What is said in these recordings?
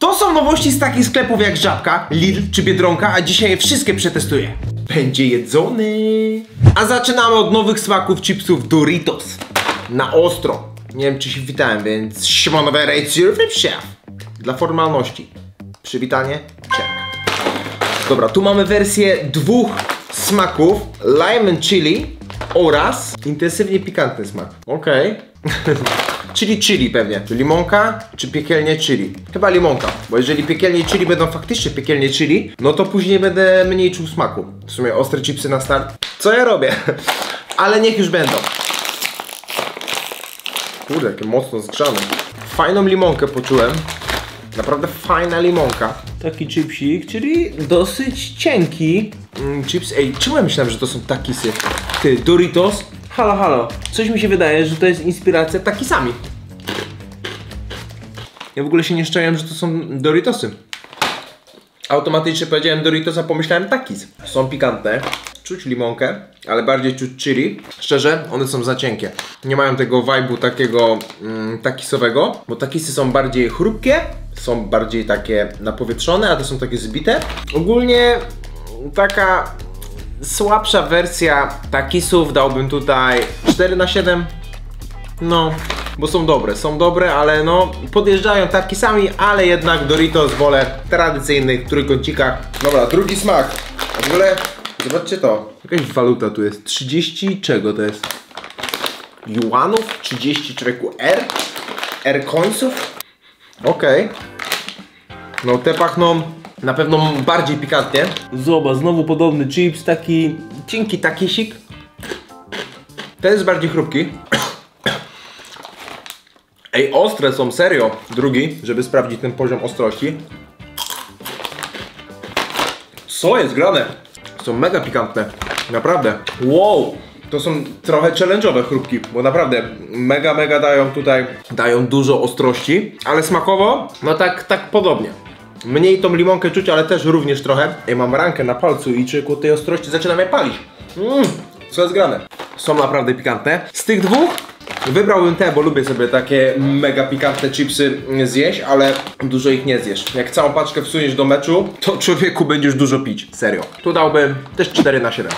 To są nowości z takich sklepów jak Żabka, Lidl czy Biedronka, a dzisiaj je wszystkie przetestuję. Będzie jedzony. A zaczynamy od nowych smaków chipsów Doritos. Na ostro. Nie wiem, czy się witałem, więc siemanowe Chef. Dla formalności. Przywitanie? Check. Dobra, tu mamy wersję dwóch smaków. Lime and chili oraz intensywnie pikantny smak. Okej. Chili pewnie. Czy limonka, czy piekielnie chili? Chyba limonka, bo jeżeli piekielnie chili będą faktycznie piekielnie chili, no to później będę mniej czuł smaku. W sumie ostre chipsy na start. Co ja robię? Ale niech już będą. Kurde, jakie mocno zgrzane. Fajną limonkę poczułem. Naprawdę fajna limonka. Taki chipsik, czyli dosyć cienki. Chips, ej, czemu ja myślałem, że to są takisy? Ty, Doritos. Halo, halo. Coś mi się wydaje, że to jest inspiracja takisami. Ja w ogóle się nie szczęłem, że to są Doritosy. Automatycznie powiedziałem Doritos, a pomyślałem takis. Są pikantne. Czuć limonkę, ale bardziej czuć chili. Szczerze, one są za cienkie. Nie mają tego vibe'u takiego takisowego, bo takisy są bardziej chrupkie, są bardziej takie napowietrzone, a te są takie zbite. Ogólnie taka słabsza wersja takisów, dałbym tutaj 4/7. No, bo są dobre, ale no podjeżdżają takisami, ale jednak Doritos wolę tradycyjnych trójkącikach. Dobra, drugi smak. W ogóle zobaczcie to. Jakaś waluta tu jest. 30 czego to jest? Juanów? 30 człowieku R końców? Okej. No te pachną na pewno bardziej pikantnie. Zobacz, znowu podobny chips, taki cienki takisik. Ten jest bardziej chrupki. Ej, ostre są, serio. Drugi, żeby sprawdzić ten poziom ostrości. Co jest grane? Są mega pikantne. Naprawdę. Wow. To są trochę challenge'owe chrupki, bo naprawdę mega dają dużo ostrości, ale smakowo, no tak podobnie. Mniej tą limonkę czuć, ale też również trochę. Ej, mam rankę na palcu i czy ku tej ostrości zaczyna mnie palić. Co jest grane? Są naprawdę pikantne. Z tych dwóch wybrałbym te, bo lubię sobie takie mega pikantne chipsy zjeść, ale dużo ich nie zjesz. Jak całą paczkę wsuniesz do meczu, to człowieku będziesz dużo pić. Serio. Tu dałbym też 4/7.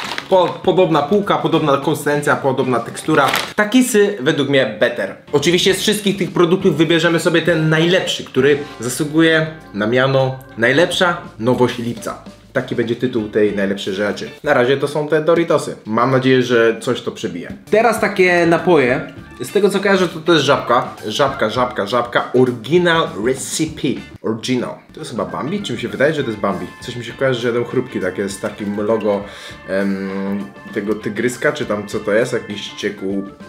Podobna półka, podobna konsystencja, podobna tekstura. Takisy według mnie better. Oczywiście z wszystkich tych produktów wybierzemy sobie ten najlepszy, który zasługuje na miano najlepsza nowość lipca. Taki będzie tytuł tej najlepszej rzeczy. Na razie to są te Doritosy. Mam nadzieję, że coś to przebije. Teraz takie napoje. Z tego co kojarzę, to jest Żabka. Żabka. Original Recipe. Original. To jest chyba Bambi? Czy mi się wydaje, że to jest Bambi? Coś mi się kojarzy, że jeden chrupki takie z takim logo tego tygryska, czy tam co to jest? Jakiś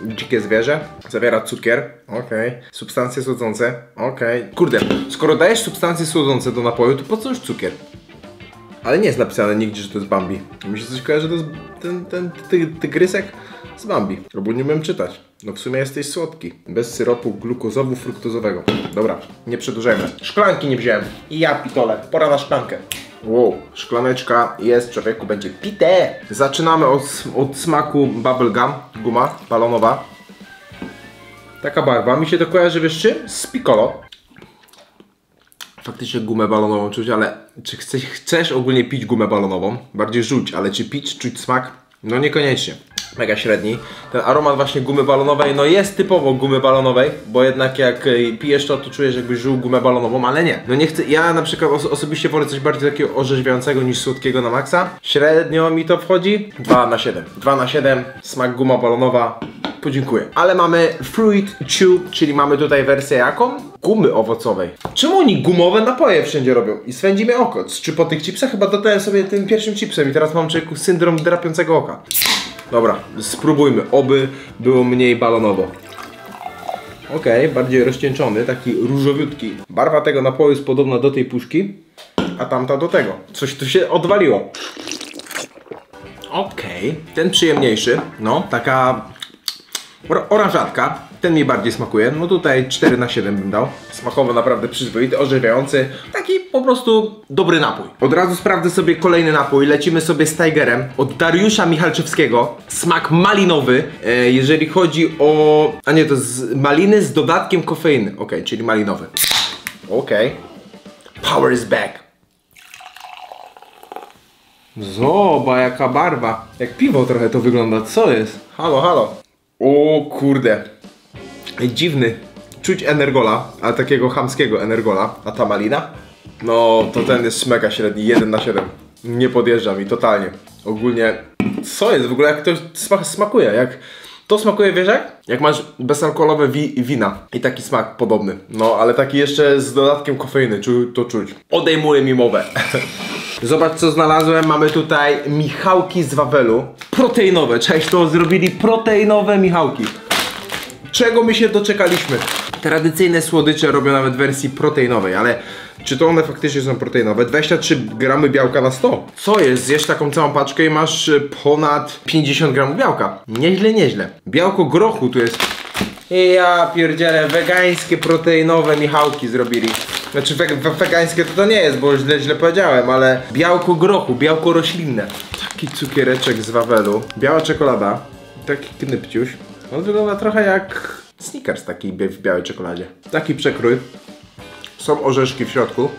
dzikie zwierzę. Zawiera cukier. Okej. Substancje słodzące. Okej. Kurde, skoro dajesz substancje słodzące do napoju, to po co już cukier? Ale nie jest napisane nigdzie, że to jest Bambi. Mi się coś kojarzy, że to jest ten tygrysek z Bambi. Albo nie umiem czytać. No w sumie jesteś słodki. Bez syropu glukozowo-fruktozowego. Dobra, nie przedłużajmy. Szklanki nie wziąłem. I ja pitole. Pora na szklankę. Wow, szklaneczka jest, człowieku, będzie pite. Zaczynamy od smaku bubblegum. Guma balonowa. Taka barwa. Mi się to kojarzy, wiesz czym? Z Piccolo. Faktycznie gumę balonową czuć, ale czy chcesz ogólnie pić gumę balonową? Bardziej rzuć, ale czy pić, czuć smak? No niekoniecznie. Mega średni. Ten aromat właśnie gumy balonowej, no jest typowo gumy balonowej, bo jednak jak pijesz to czujesz, jakbyś żuł gumę balonową, ale nie. No nie chcę, ja na przykład osobiście wolę coś bardziej takiego orzeźwiającego niż słodkiego na maksa. Średnio mi to wchodzi. 2/7. 2/7, smak guma balonowa. Podziękuję. Ale mamy Fruit Chew, czyli mamy tutaj wersję jaką? Gumy owocowej. Czemu oni gumowe napoje wszędzie robią? I swędzi mnie oko. Czy po tych chipsach? Chyba dodałem sobie tym pierwszym chipsem i teraz mam człowieku syndrom drapiącego oka. Dobra, spróbujmy. Oby było mniej balonowo. Okej, bardziej rozcieńczony, taki różowiutki. Barwa tego napoju jest podobna do tej puszki, a tamta do tego. Coś tu się odwaliło. Okej, ten przyjemniejszy. No, taka oranżatka. Ten mi bardziej smakuje. No tutaj 4/7 bym dał. Smakowo naprawdę przyzwoity, orzeźwiający. Taki po prostu dobry napój. Od razu sprawdzę sobie kolejny napój. Lecimy sobie z Tigerem od Dariusza Michalczewskiego. Smak malinowy. Jeżeli chodzi o... A nie, to jest maliny z dodatkiem kofeiny. Okej, czyli malinowy. Okej. Power is back. Zobacz, jaka barwa. Jak piwo trochę to wygląda, co jest? Halo, halo. O kurde. Dziwny. Czuć energola, ale takiego chamskiego energola. A ta malina? No, to ten jest mega średni, 1/7. Nie podjeżdża mi, totalnie. Ogólnie, co jest w ogóle, jak to smakuje? Jak to smakuje, wiesz jak? Jak masz bezalkoholowe wina i taki smak podobny. No, ale taki jeszcze z dodatkiem kofeiny, to czuć. Odejmuje mi mowę. Zobacz, co znalazłem. Mamy tutaj michałki z Wawelu. Proteinowe, cześć, to zrobili proteinowe michałki. Czego my się doczekaliśmy? Tradycyjne słodycze robią nawet w wersji proteinowej, ale czy to one faktycznie są proteinowe? 23 gramy białka na 100. Co jest? Zjesz taką całą paczkę i masz ponad 50 gramów białka. Nieźle, nieźle. Białko grochu tu jest. Ja pierdzielę, wegańskie proteinowe michałki zrobili. Znaczy wegańskie to nie jest, bo źle powiedziałem, ale białko grochu, białko roślinne. Taki cukiereczek z Wawelu. Biała czekolada. Taki knypciuś. On wygląda trochę jak Snickers taki w białej czekoladzie. Taki przekrój. Są orzeszki w środku.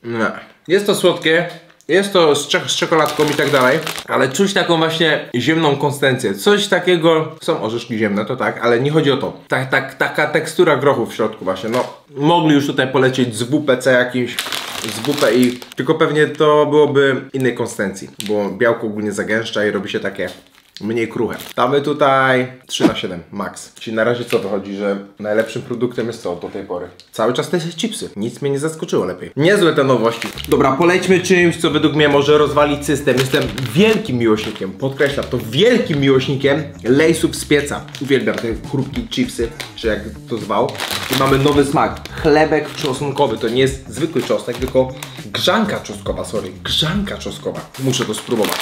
Nie. Jest to słodkie. Jest to z czekoladką i tak dalej. Ale czuć taką właśnie ziemną konsystencję. Coś takiego. Są orzeszki ziemne, to tak, ale nie chodzi o to. Taka tekstura grochu w środku właśnie. No, mogli już tutaj polecieć z WPC jakimś. Z WP i tylko pewnie to byłoby innej konsystencji. Bo białko ogólnie zagęszcza i robi się takie mniej kruche. Damy tutaj 3/7 max. Czyli na razie co wychodzi, że najlepszym produktem jest co do tej pory? Cały czas te chipsy. Nic mnie nie zaskoczyło lepiej. Niezłe te nowości. Dobra, polećmy czymś, co według mnie może rozwalić system. Jestem wielkim miłośnikiem, podkreślam to, wielkim miłośnikiem Lay'sów z pieca. Uwielbiam te chrupki chipsy, czy jak to zwał. I mamy nowy smak. Chlebek czosnkowy. To nie jest zwykły czosnek, tylko grzanka czosnkowa, sorry. Grzanka czosnkowa. Muszę to spróbować.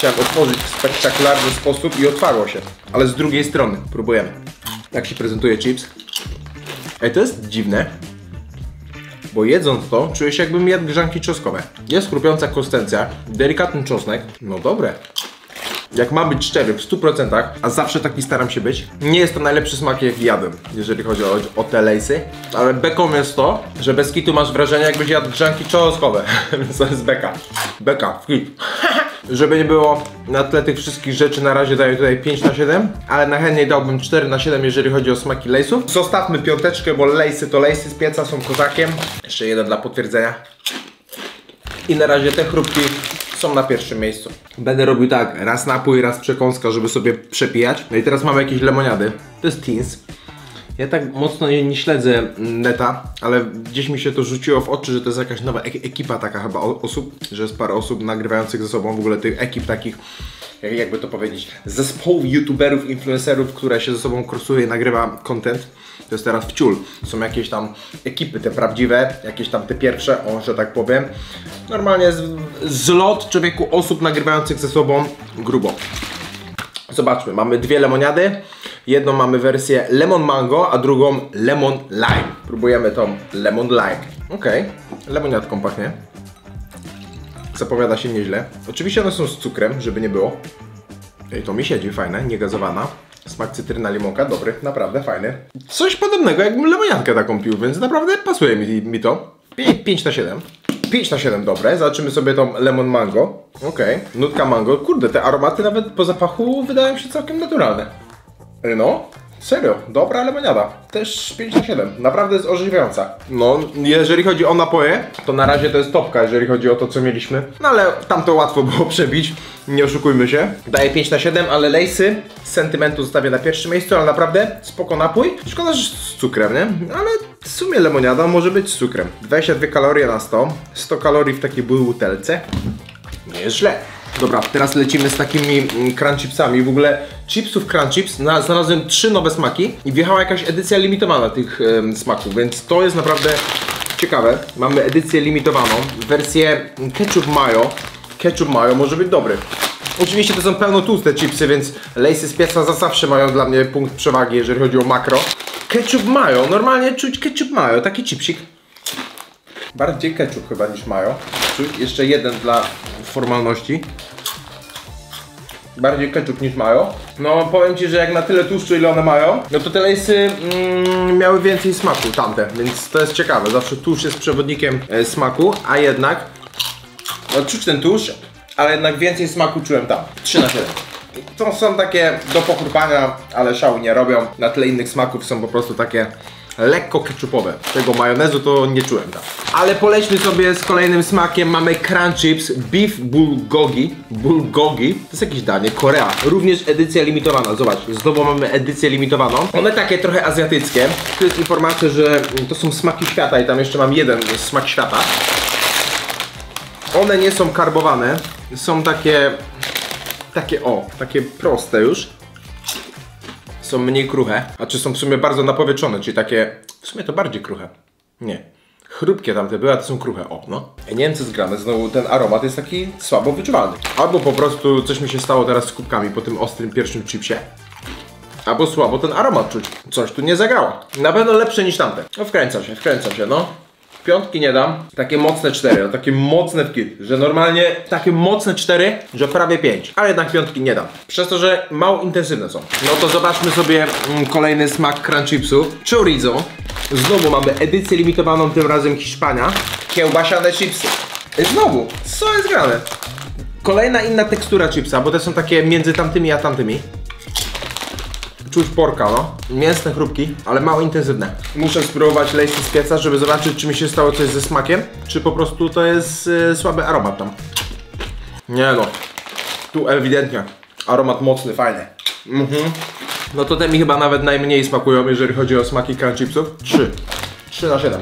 Chciałem otworzyć w spektakularny sposób i otwarło się. Ale z drugiej strony. Próbujemy. Jak się prezentuje chips? Ej, to jest dziwne. Bo jedząc to, czuję się jakbym jadł grzanki czosnkowe. Jest chrupiąca konsystencja, delikatny czosnek. No dobre. Jak mam być szczery, w 100%, a zawsze taki staram się być, nie jest to najlepszy smak jaki jadłem, jeżeli chodzi o te Lay'sy. Ale beką jest to, że bez kitu masz wrażenie jakbyś jadł grzanki czosnkowe. Więc to jest beka. Beka, w kit. Żeby nie było, na tle tych wszystkich rzeczy na razie daję tutaj 5/7, ale najchętniej dałbym 4/7, jeżeli chodzi o smaki Lay'sów. Zostawmy piąteczkę, bo Lay'sy to Lay'sy z pieca są kozakiem. Jeszcze jeden dla potwierdzenia. I na razie te chrupki są na pierwszym miejscu. Będę robił tak, raz napój, raz przekąska, żeby sobie przepijać. No i teraz mamy jakieś lemoniady. To jest Teens. Ja tak mocno nie śledzę neta, ale gdzieś mi się to rzuciło w oczy, że to jest jakaś nowa ekipa taka chyba osób, że jest parę osób nagrywających ze sobą w ogóle tych ekip takich, jakby to powiedzieć, zespołów youtuberów, influencerów, które się ze sobą krosuje i nagrywa content. To jest teraz wciul. Są jakieś tam ekipy, te prawdziwe, jakieś tam te pierwsze, o, że tak powiem. Normalnie zlot człowieku osób nagrywających ze sobą grubo. Zobaczmy, mamy dwie lemoniady. Jedną mamy wersję Lemon Mango, a drugą Lemon Lime. Próbujemy tą Lemon Lime. Okej, lemoniadką pachnie. Zapowiada się nieźle. Oczywiście one są z cukrem, żeby nie było. I to mi siedzi, fajne, niegazowana. Smak cytryna, limonka, dobry, naprawdę fajny. Coś podobnego, jakbym lemoniadkę taką pił, więc naprawdę pasuje mi to. 5/7. 5/7 dobre, zobaczymy sobie tą Lemon Mango. Okej, nutka mango, kurde, te aromaty nawet po zapachu wydają się całkiem naturalne. No, serio, dobra lemoniada. Też 5/7, naprawdę jest orzeźwiająca. No, jeżeli chodzi o napoje, to na razie to jest topka, jeżeli chodzi o to, co mieliśmy. No ale tam to łatwo było przebić, nie oszukujmy się. Daję 5/7, ale Lay'sy z sentymentu zostawię na pierwszym miejscu, ale naprawdę spoko napój. Szkoda, że z cukrem, nie? Ale w sumie lemoniada może być z cukrem. 22 kalorie na 100, 100 kalorii w takiej butelce. Nie jest źle. Dobra, teraz lecimy z takimi crunch chipsami. W ogóle chipsów crunch chips znalazłem 3 nowe smaki i wjechała jakaś edycja limitowana tych smaków, więc to jest naprawdę ciekawe. Mamy edycję limitowaną, wersję ketchup mayo. Ketchup mayo może być dobry. Oczywiście to są pełno tłuste chipsy, więc Lay'sy z pieca zawsze mają dla mnie punkt przewagi, jeżeli chodzi o makro. Ketchup mayo, normalnie czuć ketchup mayo, taki chipsik. Bardziej ketchup chyba niż mayo. Czuć jeszcze jeden dla formalności. bardziej ketchup niż mayo. No powiem ci, że jak na tyle tłuszczu ile one mają, no to te lejsy miały więcej smaku tamte, więc to jest ciekawe. Zawsze tłuszcz jest przewodnikiem smaku, a jednak no, czuć ten tłuszcz, ale jednak więcej smaku czułem tam. 3 na 7. To są takie do pochrupania, ale szału nie robią. Na tle innych smaków są po prostu takie lekko ketchupowe. Tego majonezu to nie czułem tam. Ale polećmy sobie z kolejnym smakiem. Mamy Crunch Chips Beef Bulgogi. Bulgogi. To jest jakieś danie. Korea. Również edycja limitowana. Zobacz, znowu mamy edycję limitowaną. One takie trochę azjatyckie. Tu jest informacja, że to są smaki świata i tam jeszcze mam jeden smak świata. One nie są karbowane. Są takie proste już. Są mniej kruche, a czy są w sumie bardzo napowietrzone, czyli takie, w sumie to bardziej kruche. Nie, chrupkie tamte były, a to są kruche, o no. Ja nie wiem co jest grane, znowu ten aromat jest taki słabo wyczuwalny. Albo po prostu coś mi się stało teraz z kubkami po tym ostrym pierwszym chipsie. Albo słabo ten aromat czuć, coś tu nie zagrało. Na pewno lepsze niż tamte. No wkręca się, no. Piątki nie dam, takie mocne 4, no takie mocne w kit, że normalnie takie mocne 4, że prawie 5, ale jednak piątki nie dam, przez to, że mało intensywne są. No to zobaczmy sobie kolejny smak Crunch Chipsu, chorizo. Znowu mamy edycję limitowaną, tym razem Hiszpania, kiełbasiane chipsy. Znowu, co jest grane? Kolejna inna tekstura chipsa, bo te są takie między tamtymi a tamtymi. Czuć porka, no. Mięsne chrupki, ale mało intensywne. Muszę spróbować lejsy z pieca, żeby zobaczyć, czy mi się stało coś ze smakiem, czy po prostu to jest słaby aromat tam. Nie no. Tu ewidentnie. Aromat mocny, fajny. No to te mi chyba nawet najmniej smakują, jeżeli chodzi o smaki Crunch Chipsów. 3 na 7.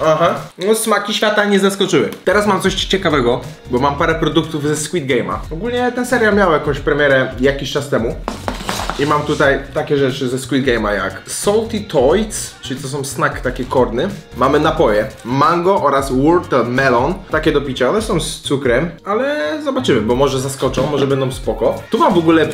Aha. No smaki świata nie zaskoczyły. Teraz mam coś ciekawego, bo mam parę produktów ze Squid Game'a. Ogólnie ten serial miał jakąś premierę jakiś czas temu. I mam tutaj takie rzeczy ze Squid Game'a jak Salty Toys, czyli to są snack, takie korny. Mamy napoje, mango oraz watermelon, takie do picia, one są z cukrem, ale zobaczymy, bo może zaskoczą, może będą spoko. Tu mam w ogóle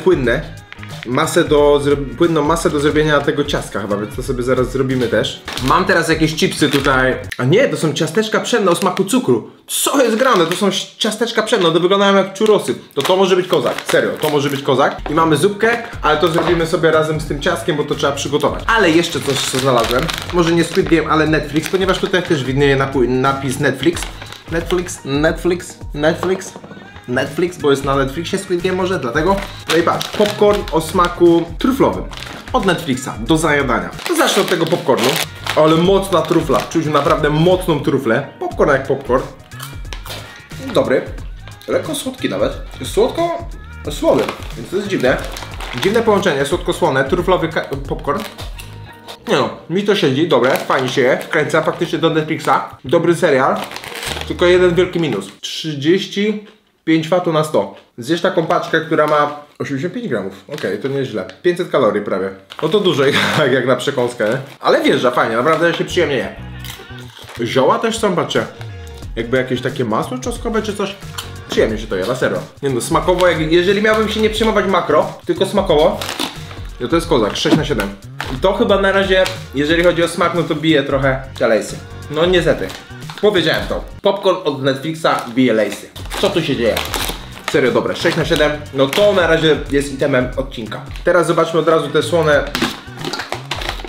płynną masę do zrobienia tego ciastka chyba, więc to sobie zaraz zrobimy też. Mam teraz jakieś chipsy tutaj. A nie, to są ciasteczka pszenne o smaku cukru. Co jest grane? To są ciasteczka pszenne, one wyglądają jak churrosy. To może być kozak, serio, to może być kozak. I mamy zupkę, ale to zrobimy sobie razem z tym ciastkiem, bo to trzeba przygotować. Ale jeszcze coś, co znalazłem. Może nie Squid Game, ale Netflix, ponieważ tutaj też widnieje napis Netflix. Netflix, bo jest na Netflixie Squid Game może, dlatego. No i patrz, popcorn o smaku truflowym. Od Netflixa, do zajadania. To zacznę od tego popcornu. Ale mocna trufla, czuć naprawdę mocną truflę. Popcorn jak popcorn. Dobry. Lekko słodki nawet. Słodko-słony, więc to jest dziwne. Dziwne połączenie, słodko-słone, truflowy popcorn. Nie no, mi to siedzi, dobre, fajnie się je. Wkręca faktycznie do Netflixa. Dobry serial. Tylko jeden wielki minus. 35 watu na 100. Zjesz taką paczkę, która ma 85 gramów. Okej, to nieźle. 500 kalorii prawie. No to dużo jak na przekąskę, nie? Ale wjeżdża, fajnie, naprawdę się przyjemnie je. Zioła też są, patrzcie. Jakby jakieś takie masło czosnkowe czy coś. Przyjemnie się to je, na serio. Nie no, smakowo, jeżeli miałbym się nie przejmować makro, tylko smakowo, no to jest kozak, 6 na 7. I to chyba na razie, jeżeli chodzi o smak, no to bije trochę te lejsy. No niestety. Powiedziałem to. Popcorn od Netflixa bije lejsy. Co tu się dzieje? Serio dobre, 6 na 7. No to na razie jest itemem odcinka. Teraz zobaczmy od razu te słone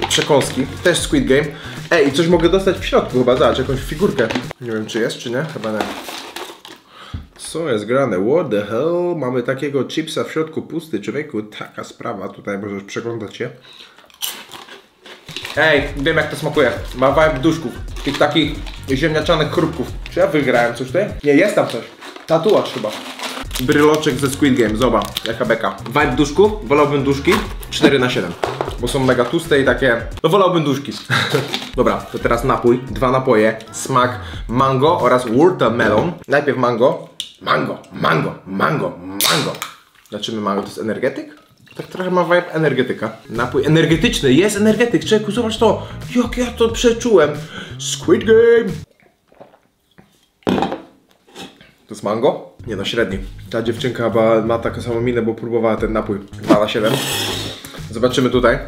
przekąski. Też Squid Game. Ej, coś mogę dostać w środku chyba, zobacz, jakąś figurkę. Nie wiem czy jest, czy nie? Chyba nie. Co jest grane? What the hell? Mamy takiego chipsa w środku pusty, człowieku. Taka sprawa, tutaj możesz przeglądać się. Ej, wiem jak to smakuje. Ma vibe duszków. Tych takich ziemniaczanych chrupków. Czy ja wygrałem coś tutaj? Nie, jest tam coś. Tatuaż chyba. Bryloczek ze Squid Game, zobacz, jaka beka. Vibe duszków, wolałbym duszki. 4 na 7. Bo są mega tłuste i takie... No wolałbym duszki. Dobra, to teraz napój. 2 napoje. Smak mango oraz watermelon. Najpierw mango. Mango. Zobaczymy mango, to jest energetyk? Tak trochę ma vibe energetyka. Napój energetyczny, jest energetyk, człowieku, zobacz to. Jak ja to przeczułem. Squid Game. To jest mango? Nie no, średni. Ta dziewczynka chyba ma taką samą minę, bo próbowała ten napój. 2 na 7. Zobaczymy tutaj.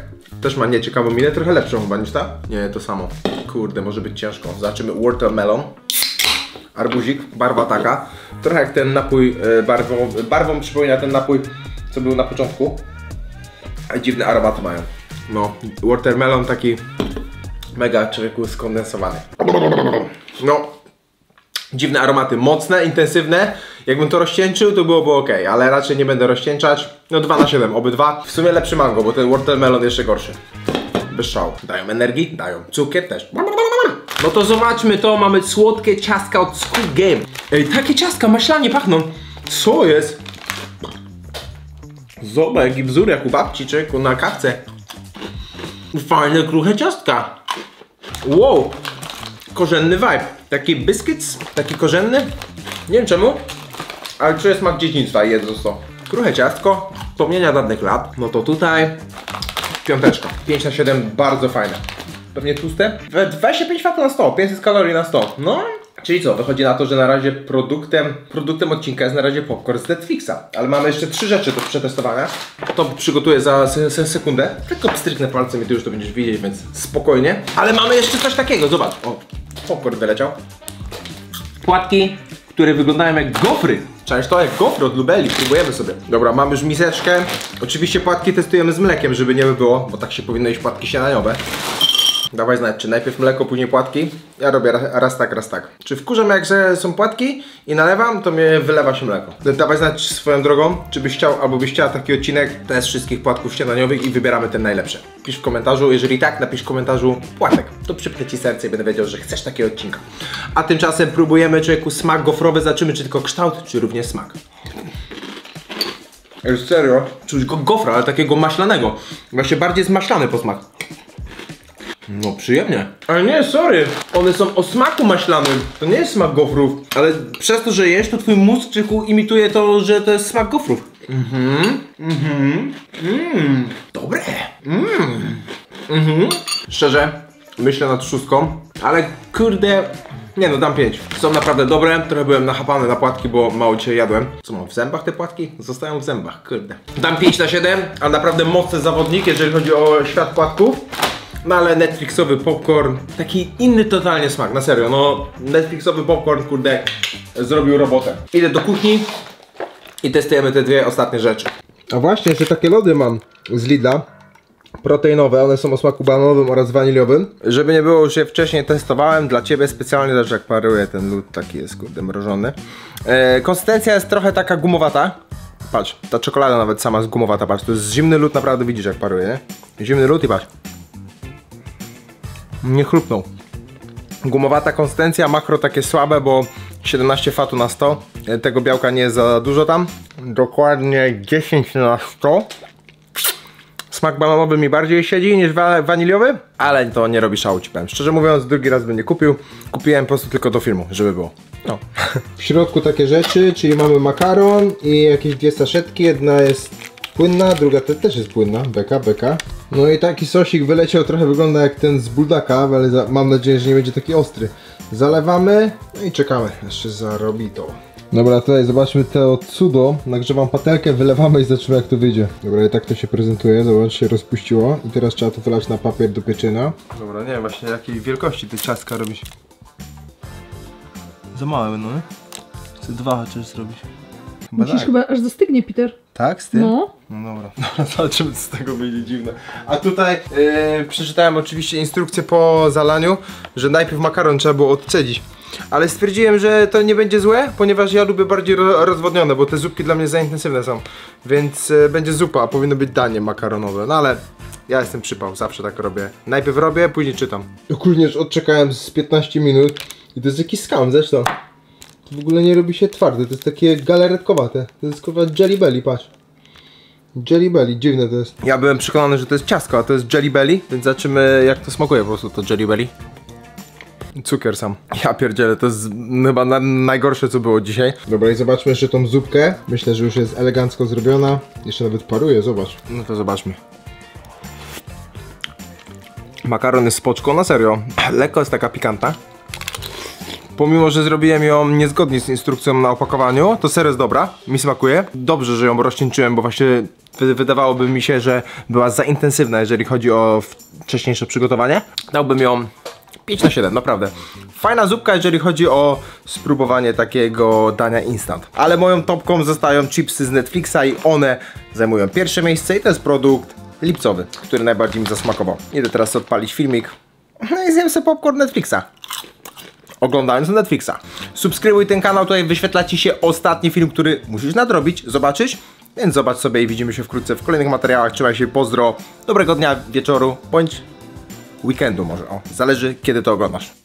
Też ma nieciekawą minę, trochę lepszą chyba niż ta. Nie, to samo. Kurde, może być ciężko. Zobaczymy watermelon. Arbuzik, barwa taka. Trochę jak ten napój barwą przypomina ten napój, co był na początku. A dziwne aromaty mają. No, watermelon taki mega człowieku skondensowany. No, dziwne aromaty, mocne, intensywne. Jakbym to rozcieńczył, to byłoby ok, ale raczej nie będę rozcieńczać. No 2 na 7, obydwa. W sumie lepszy mango, bo ten watermelon jeszcze gorszy. Bez szału. Dają energii? Dają. Cukier też. No to zobaczmy to, mamy słodkie ciastka od Squid Game. Ej, takie ciastka maślanie pachną. Co jest? Zobacz, jaki wzór jak u babci, czy na kawce. Fajne, kruche ciastka. Wow. Korzenny vibe. Taki biscuits, taki korzenny. Nie wiem czemu, ale czuję smak dzieciństwa i jedzą to. Kruche ciastko, wspomnienia dawnych lat. No to tutaj piąteczka. 5 na 7, bardzo fajne. Pewnie tłuste. 25 W na 100, 500 kalorii na 100. No, czyli co? Wychodzi na to, że na razie produktem odcinka jest na razie popcorn z Netflixa. Ale mamy jeszcze 3 rzeczy do przetestowania. To przygotuję za sekundę. Tylko pstryknę palcem i ty już to będziesz widzieć, więc spokojnie. Ale mamy jeszcze coś takiego, zobacz. O, popcorn wyleciał. Płatki, które wyglądają jak gofry. Czaisz to? Jak gofry od Lubeli. Próbujemy sobie. Dobra, mamy już miseczkę. Oczywiście płatki testujemy z mlekiem, żeby nie było, bo tak się powinno iść płatki śniadaniowe. Dawaj znać, czy najpierw mleko, później płatki. Ja robię raz tak, raz tak. Czy wkurzam, jak że są płatki i nalewam, to mnie wylewa się mleko. Dawaj znać swoją drogą, czy byś chciał, albo byś chciała taki odcinek test wszystkich płatków śniadaniowych i wybieramy ten najlepszy. Pisz w komentarzu, jeżeli tak, napisz w komentarzu płatek. To przypnę ci serce i będę wiedział, że chcesz takiego odcinka. A tymczasem próbujemy człowieku smak gofrowy, zobaczymy, czy tylko kształt, czy również smak. Jest serio? Czuć go gofra, ale takiego maślanego. Właśnie bardziej zmaślany po smak. No przyjemnie. Ale nie, sorry. One są o smaku maślanym. To nie jest smak gofrów. Ale przez to, że jesz, to twój mózg czyku imituje to, że to jest smak gofrów. Dobre. Szczerze, myślę nad 6, ale kurde. Nie no, dam 5. Są naprawdę dobre. Trochę byłem nachapany na płatki, bo mało dzisiaj jadłem. Co mam w zębach te płatki? Zostają w zębach, kurde. Dam 5 na 7, a naprawdę mocny zawodnik, jeżeli chodzi o świat płatków. No ale Netflixowy popcorn, taki inny totalnie smak, na serio, no Netflixowy popcorn, kurde, zrobił robotę. Idę do kuchni i testujemy te 2 ostatnie rzeczy. A właśnie, jeszcze takie lody mam z Lidla, proteinowe, one są o smaku bananowym oraz waniliowym. Żeby nie było, już je wcześniej testowałem dla ciebie specjalnie, też jak paruje ten lód, taki jest, kurde, mrożony. Konsystencja jest trochę taka gumowata. Patrz, ta czekolada nawet sama jest gumowata, patrz, to jest zimny lód, naprawdę widzisz jak paruje, nie? Zimny lód i patrz. Nie chrupnął. Gumowata konsystencja, makro takie słabe, bo 17 fatu na 100. Tego białka nie jest za dużo tam. Dokładnie 10 na 100. Smak bananowy mi bardziej siedzi niż waniliowy, ale to nie robi szału, ci powiem. Szczerze mówiąc, drugi raz bym nie kupił. Kupiłem po prostu tylko do filmu, żeby było. No. W środku takie rzeczy, czyli mamy makaron i jakieś 2 saszetki. Jedna jest płynna, druga też jest płynna. Beka. No i taki sosik wyleciał, trochę wygląda jak ten z buldaka, ale mam nadzieję, że nie będzie taki ostry. Zalewamy, no i czekamy, jeszcze zarobi to. Dobra, tutaj zobaczmy to cudo. Nagrzewam patelkę, wylewamy i zobaczymy jak to wyjdzie. Dobra, i tak to się prezentuje, zobacz, się rozpuściło. I teraz trzeba to wylać na papier do pieczenia. Dobra, nie wiem właśnie jakiej wielkości te ciastka robić. Za małe będą, nie? Chcę 2 chociaż zrobić. Musisz chyba aż zastygnie, Peter. Tak? Z tym? No. No dobra. Zobaczymy co z tego będzie dziwne. A tutaj przeczytałem oczywiście instrukcję po zalaniu, że najpierw makaron trzeba było odcedzić. Ale stwierdziłem, że to nie będzie złe, ponieważ ja lubię bardziej rozwodnione, bo te zupki dla mnie za intensywne są. Więc będzie zupa, a powinno być danie makaronowe. No ale ja jestem przypał, zawsze tak robię. Najpierw robię, później czytam. Również odczekałem z 15 minut i to jest jakiś skam zresztą. To w ogóle nie robi się twarde, to jest takie galaretkowate. To jest kurwa Jelly Belly, patrz. Jelly Belly, dziwne to jest. Ja byłem przekonany, że to jest ciastko, a to jest Jelly Belly, więc zobaczymy jak to smakuje po prostu to Jelly Belly. Cukier sam. Ja pierdzielę, to jest chyba najgorsze co było dzisiaj. Dobra i zobaczmy jeszcze tą zupkę. Myślę, że już jest elegancko zrobiona. Jeszcze nawet paruje, zobacz. No to zobaczmy. Makaron jest spoczko, na serio. Lekko jest taka pikantna. Pomimo, że zrobiłem ją niezgodnie z instrukcją na opakowaniu, to serio jest dobra, mi smakuje. Dobrze, że ją rozcieńczyłem, bo właśnie wydawałoby mi się, że była za intensywna, jeżeli chodzi o wcześniejsze przygotowanie. Dałbym ją 5 na 7, naprawdę. Fajna zupka, jeżeli chodzi o spróbowanie takiego dania instant. Ale moją topką zostają chipsy z Netflixa i one zajmują pierwsze miejsce i to jest produkt lipcowy, który najbardziej mi zasmakował. Idę teraz odpalić filmik. No i zjem sobie popcorn Netflixa. Oglądając Netflixa. Subskrybuj ten kanał, tutaj wyświetla Ci się ostatni film, który musisz nadrobić, zobaczyć. Więc zobacz sobie i widzimy się wkrótce w kolejnych materiałach. Trzymaj się, pozdro, dobrego dnia, wieczoru, bądź weekendu może, o, zależy kiedy to oglądasz.